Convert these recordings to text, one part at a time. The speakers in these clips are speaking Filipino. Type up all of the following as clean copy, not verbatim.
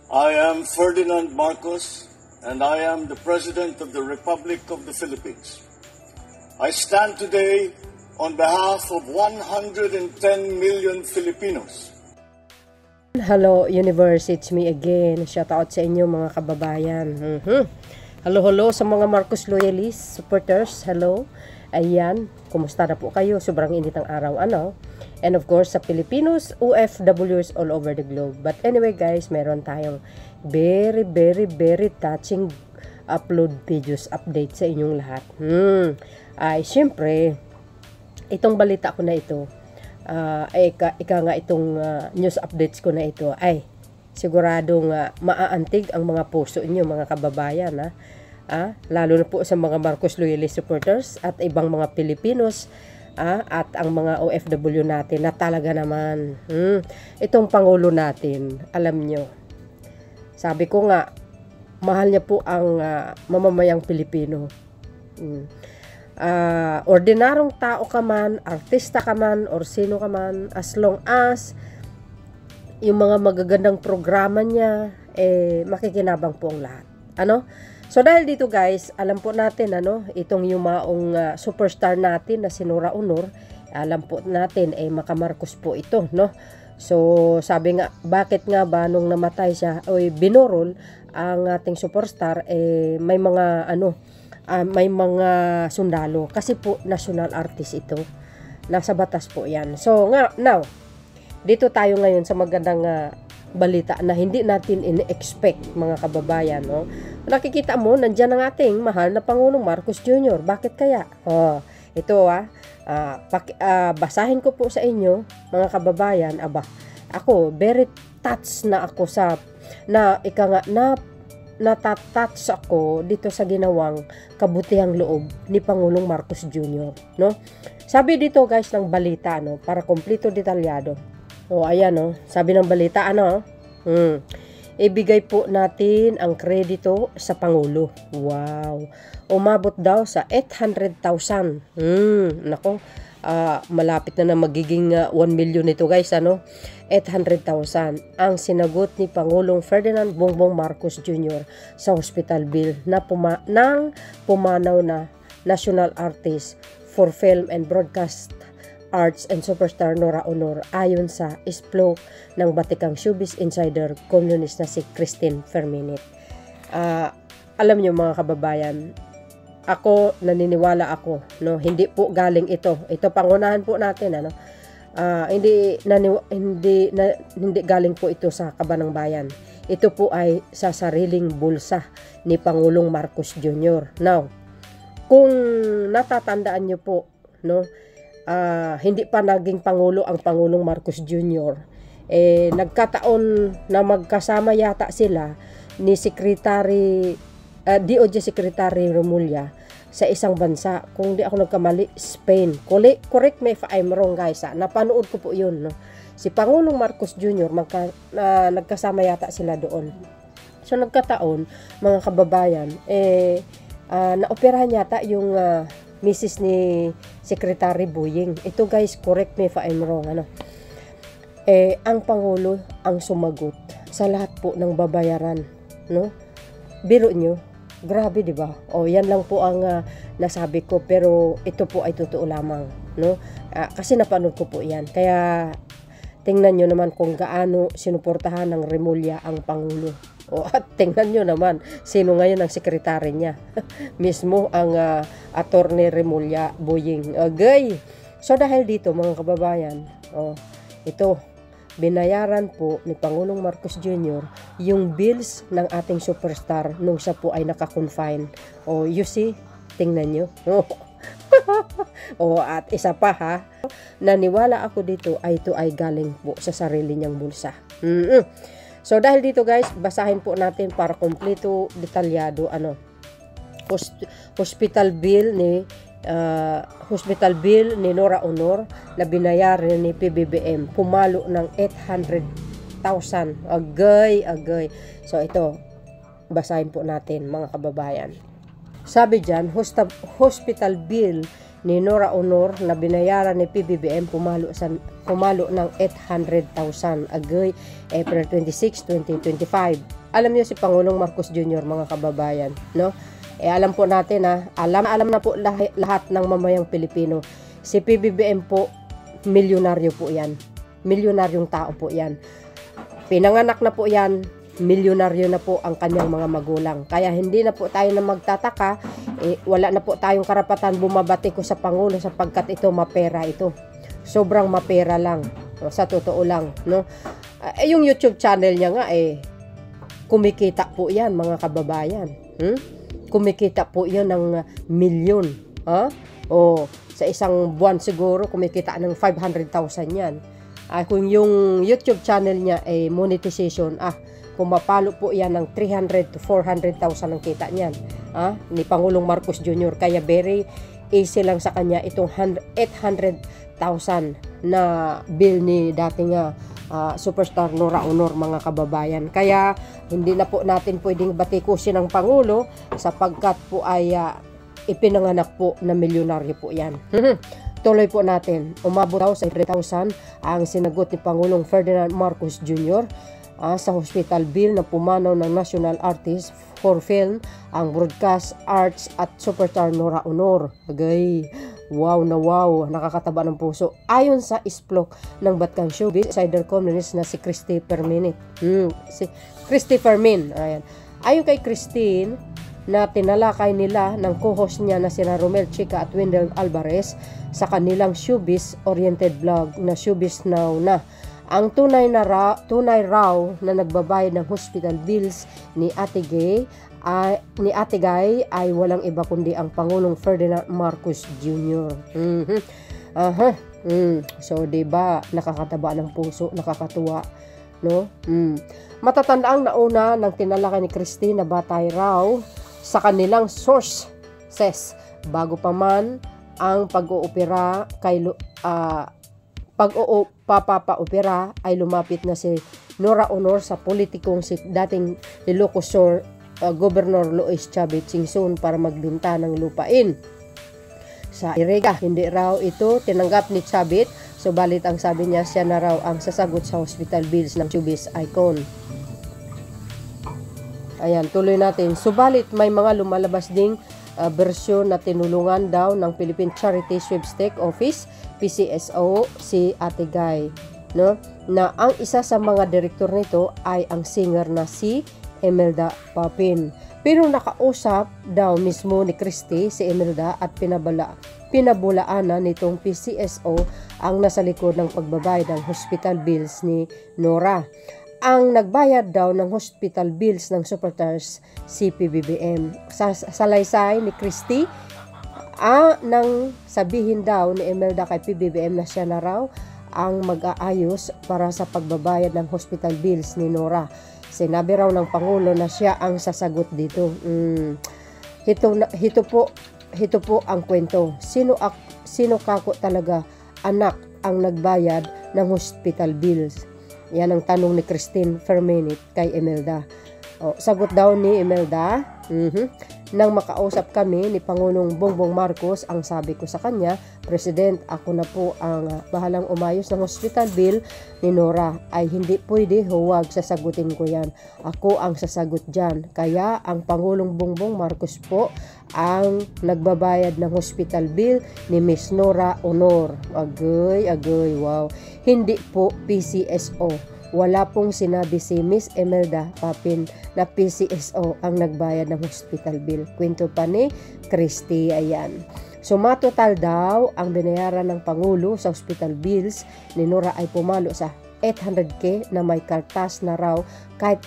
I am Ferdinand Marcos, and I am the President of the Republic of the Philippines. I stand today on behalf of 110 million Filipinos. Hello, Universe. It's me again. Shout out sa inyo mga kababayan. Hello sa mga Marcos loyalists, supporters. Hello. Ayan, kumusta na po kayo? Sobrang init ang araw, ano? And of course, sa Filipinos, OFWs all over the globe. But anyway guys, meron tayong very touching upload videos update sa inyong lahat. Ay, syempre, itong balita ko na ito, ika nga itong news updates ko na ito, ay siguradong maaantig ang mga puso inyo mga kababayan, lalo na po sa mga Marcos loyalist supporters at ibang mga Pilipinos, at ang mga OFW natin na talaga naman itong Pangulo natin, alam nyo, sabi ko nga, mahal niya po ang mamamayang Pilipino. Ordinarong tao ka man, artista ka man, or sino ka man, as long as yung mga magagandang programa niya, makikinabang po ang lahat. Ano? So dahil dito guys, alam po natin itong yumaong superstar natin na si Nora Aunor, alam po natin makamarcos po ito, no? So sabi nga, bakit nga ba nung namatay siya o binorol ang ating superstar, may mga may mga sundalo kasi po national artist ito. Nasa batas po 'yan. So now, dito tayo ngayon sa magandang balita na hindi natin in-expect mga kababayan, no? Nakikita mo, nandiyan ang ating mahal na Pangulong Marcos Jr. Bakit kaya? Ito basahin ko po sa inyo mga kababayan. Ako very touched na ako natatouch ako dito sa ginawang kabutihang loob ni Pangulong Marcos Jr., no? Sabi dito guys ng balita, para kompleto detalyado. Ayan, sabi ng balita, ibigay po natin ang kredito sa Pangulo. Wow. Umabot daw sa 800,000. Nako, malapit na magiging 1 million ito guys, 800,000 ang sinagot ni Pangulong Ferdinand Bongbong Marcos Jr. sa hospital bill na pumanaw na national artist for film and broadcast arts and superstar Nora Aunor, ayon sa isplok ng batikang showbiz insider communist na si Christine Ferminit. Alam niyo mga kababayan, ako naniniwala ako, hindi po galing ito pangunahan po natin, hindi galing po ito sa kaban ng bayan. Ito po ay sa sariling bulsa ni Pangulong Marcos Jr. Now, kung natatandaan niyo po, hindi pa naging Pangulo ang Pangulong Marcos Jr., nagkataon na magkasama yata sila ni DOJ Secretary Remulla sa isang bansa, kung di ako nagkamali, Spain. Correct me if I'm wrong guys, napanood ko po yun, si Pangulong Marcos Jr. Nagkasama yata sila doon. So nagkataon mga kababayan, naoperahan yata yung Mrs. ni Secretary Boying. Ito guys, correct me if I'm wrong, ang Pangulo ang sumagot sa lahat po ng babayaran, biro nyo, grabe, di ba? Yan lang po ang nasabi ko, pero ito po ay totoo lamang, kasi napanood ko po yan. Kaya tingnan nyo naman kung gaano sinuportahan ng Remulla ang Pangulo. At tingnan nyo naman sino ngayon ang sekretary niya. Mismo ang Attorney Remulla Boying. Okay. So dahil dito mga kababayan, ito, binayaran po ni Pangulong Marcos Jr. yung bills ng ating superstar nung siya po ay naka-confine. You see, tingnan nyo. At isa pa naniwala ako dito ay ito ay galing po sa sarili niyang bulsa. So dahil dito guys, basahin po natin para kompleto detalyado hospital bill ni Nora Aunor na binayaran ni PBBM, pumalo ng 800,000. Agay. So ito, basahin po natin mga kababayan. Sabi dyan, hospital bill ni Nora Aunor na binayaran ni PBBM pumalo ng 800,000 agay April 26, 2025. Alam niyo si Pangulong Marcos Jr., mga kababayan, no? Alam po natin alam na po lahat ng mamayang Pilipino. Si PBBM po, milyonaryo po yan. Milyonaryong tao po yan. Pinanganak na po yan, milyonaryo na po ang kanyang mga magulang. Kaya hindi na po tayo na magtataka, wala na po tayong karapatan bumabati ko sa Pangulo sapagkat ito mapera ito. Sobrang mapera lang, sa totoo lang, no? Yung YouTube channel niya nga kumikita po yan, mga kababayan. Kumikita po yan ng milyon. Sa isang buwan siguro kumikita ng 500,000 yan. Kung yung YouTube channel niya monetization, pumapalo po yan ng 300 to 400,000 ang kita niyan. Ni Pangulong Marcos Jr. Kaya very easy lang sa kanya itong 800,000 na bill ni dating superstar Nora Aunor, mga kababayan. Kaya hindi na po natin pwedeng batikusin ang Pangulo sapagkat po ay ipinanganak po na milyonaryo po yan. Tuloy po natin. Umabot daw sa 3,000 ang sinagot ni Pangulong Ferdinand Marcos Jr. Sa hospital bill na pumanaw ng National Artist for Film, ang Broadcast Arts at superstar Nora Aunor. Agay, wow na wow, nakakataba ng puso. Ayon sa isplok ng Batkang Showbiz Insider columnist na si Christy Fermin. Si Christy Fermin. Ayan. Ayon kay Christine, na tinalakay nila ng co-host niya na sina Romel Chica at Wendell Alvarez sa kanilang showbiz-oriented vlog na Showbiz Now na. Ang tunay raw na nagbabayad ng hospital bills ni Ate Guy ay walang iba kundi ang Pangulong Ferdinand Marcos Jr. So, diba, nakakataba ng puso, nakakatuwa, no? Matatandaang nauna ng tinalakay ni Christine na batay raw sa kanilang sources bago pa man ang pag-oopera kay papaopera ay lumapit na si Nora Aunor sa politikong si dating Ilocos Sur Governor Luis Chavez Singson para magbenta ng lupain sa Irega. Hindi raw ito tinanggap ni Chavez, subalit ang sabi niya siya na raw ang sasagot sa hospital bills ng showbiz icon. Ayan, tuloy natin. Subalit may mga lumalabas ding bersyon na tinulungan daw ng Philippine Charity Sweepstake Office, PCSO, si Ate Guy, no? Na ang isa sa mga direktor nito ay ang singer na si Imelda Papin. Pero nakausap daw mismo ni Christy si Imelda at pinabulaanan nitong PCSO ang nasa likod ng pagbabayad ng hospital bills ni Nora. Ang nagbayad daw ng hospital bills ng superstars si PBBM. Sa salaysay ni Christy, nang sabihin daw ni Imelda kay PBBM na siya na raw ang mag-aayos para sa pagbabayad ng hospital bills ni Nora. Sinabi raw ng Pangulo na siya ang sasagot dito. Hito po ang kwento. Sino kako talaga anak ang nagbayad ng hospital bills? Yan ang tanong ni Christine Fermin kay Imelda. Sagot daw ni Imelda, nang makausap kami ni Pangulong Bongbong Marcos, ang sabi ko sa kanya, President, ako na po ang bahalang umayos ng hospital bill ni Nora. Ay hindi pwede, huwag sasagutin ko yan. Ako ang sasagot dyan. Kaya ang Pangulong Bongbong Marcos po ang nagbabayad ng hospital bill ni Miss Nora Aunor. Agoy, wow. Hindi po PCSO. Wala pong sinabi si Miss Imelda Papin na PCSO ang nagbayad ng hospital bill. Kwento pa ni Christy, ayan. So matotal daw ang binayaran ng Pangulo sa hospital bills ni Nora ay pumalo sa 800k na may kartas na raw kahit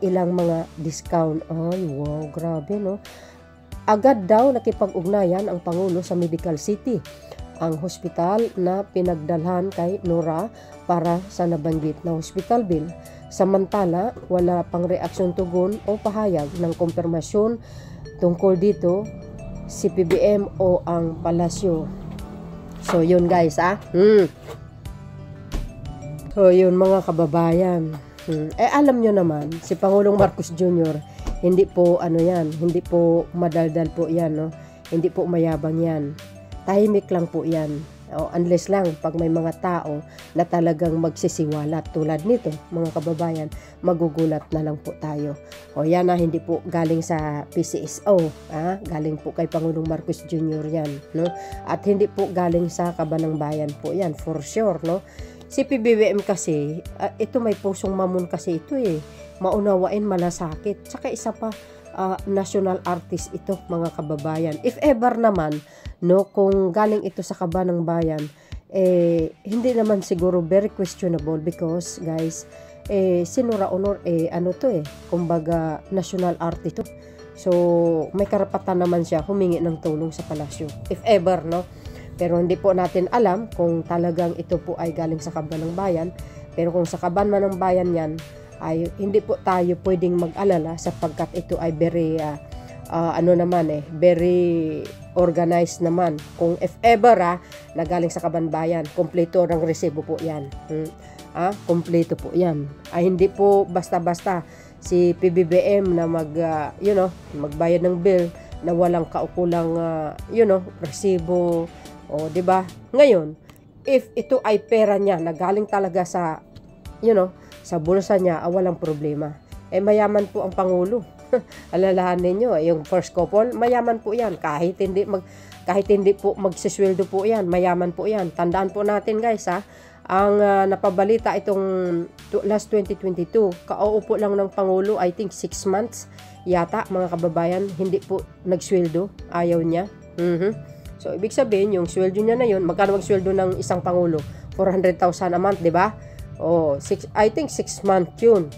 ilang mga discount. Ay, wow, grabe, no? Agad daw nakipag-ugnayan ang Pangulo sa Medical City, ang hospital na pinagdalhan kay Nora para sa nabanggit na hospital bill. Samantala, wala pang reaksyon tugon o pahayag ng kumpirmasyon tungkol dito si PBM o ang palasyo. So yun guys, So yun mga kababayan. Alam nyo naman, si Pangulong Marcos Jr., hindi po hindi po madaldal po yan, no? Hindi po mayabang yan. Tahimik lang po yan. O, unless lang pag may mga tao na talagang magsisiwalat tulad nito, mga kababayan, magugulat na lang po tayo. O yan na, hindi po galing sa PCSO, galing po kay Pangulong Marcos Jr. yan, no? At hindi po galing sa Kabanang Bayan po yan, for sure, no? Si PBBM kasi, ito may pusong mamon kasi ito maunawain, malasakit. Tsaka isa pa, national artist ito, mga kababayan. If ever naman, no, kung galing ito sa Kabanang Bayan, hindi naman siguro very questionable because, guys, Sinura Honor, kumbaga, national artist ito. So, may karapatan naman siya humingi ng tulong sa palasyo. If ever, no? Pero hindi po natin alam kung talagang ito po ay galing sa Kabanang Bayan. Pero kung sa Kabanang Bayan yan, ay hindi po tayo pwedeng mag-alala sapagkat ito ay very very organized naman. Kung if ever na galing sa Kabanang Bayan, kompleto ng resibo po yan. Kompleto po yan. Ay hindi po basta-basta si PBBM na magbayad ng bill na walang kaukulang resibo, o di ba? Ngayon, if ito ay pera niya na galing talaga sa sa bulsa niya, walang problema. Mayaman po ang Pangulo. Alalahan ninyo, yung first couple, mayaman po yan. Kahit hindi po magsisweldo po yan, mayaman po yan. Tandaan po natin, guys, ang napabalita itong last 2022, kauupo lang ng Pangulo, I think 6 months yata, mga kababayan, hindi po nagsweldo, ayaw niya. So, ibig sabihin, yung sweldo niya na yun, magkano magsweldo ng isang Pangulo? 400,000 a month, di ba? I think 6 months yun.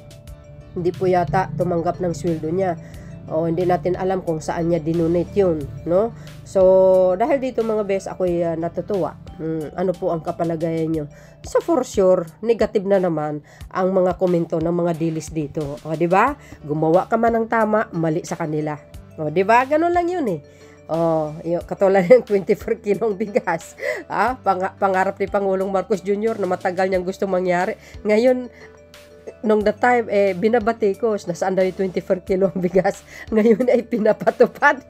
Hindi po yata tumanggap ng sweldo niya. Hindi natin alam kung saan niya dinonate yun, no? So, dahil dito mga bes, ako'y natutuwa. Ano po ang kapalagayan nyo? So, for sure, negative na naman ang mga komento ng mga dilis dito. Di ba? Gumawa ka man ng tama, mali sa kanila. Di ba? Ganun lang yun katulad ng 24 kilong bigas. Pangarap ni Pangulong Marcos Jr. na matagal niyang gusto mangyari. Ngayon, nung the time, binabati ko, nasaan daw yung 24 kilong bigas. Ngayon ay pinapatupad.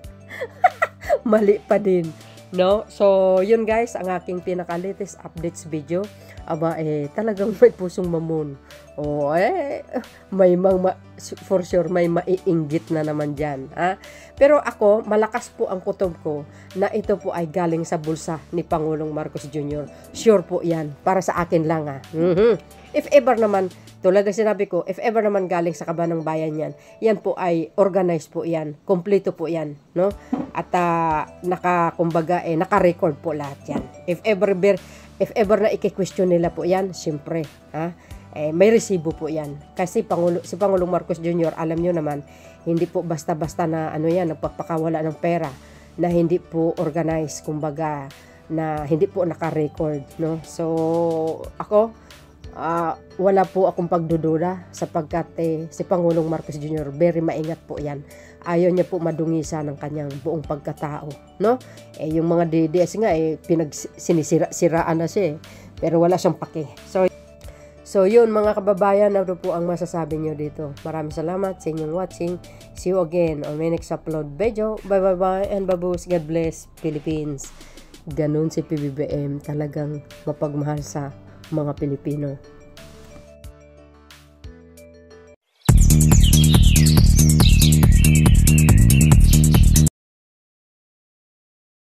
Mali pa din. No? So, yun guys, ang aking pinaka-latest updates video. Talagang may pusong mamon. For sure, may maiinggit na naman dyan. Pero ako, malakas po ang kutob ko na ito po ay galing sa bulsa ni Pangulong Marcos Jr. Sure po yan. Para sa akin lang. If ever naman, tulad ng sinabi ko, if ever naman galing sa Kabanang Bayan yan, yan po ay organized po yan. Kompleto po yan. No? At naka-record po lahat yan. If ever na i-question nila po yan, siyempre, may resibo po yan. Kasi si Pangulong Marcos Jr., alam nyo naman, hindi po basta-basta na nagpapakawala ng pera, na hindi po organized, kumbaga, na hindi po naka-record, no? So, ako, wala po akong pagdududa sapagkat si Pangulong Marcos Jr. very maingat po yan. Ayaw niya po madungisa ng kanyang buong pagkatao, no? Yung mga DDS nga sinisira-siraan na siya pero wala siyang pake. So yun mga kababayan, ano po ang masasabi niyo dito. Maraming salamat sa inyong watching. See you again on my next upload video. Bye and babush. God bless Philippines. Ganun si PBBM, talagang mapagmahal sa mga Pilipino.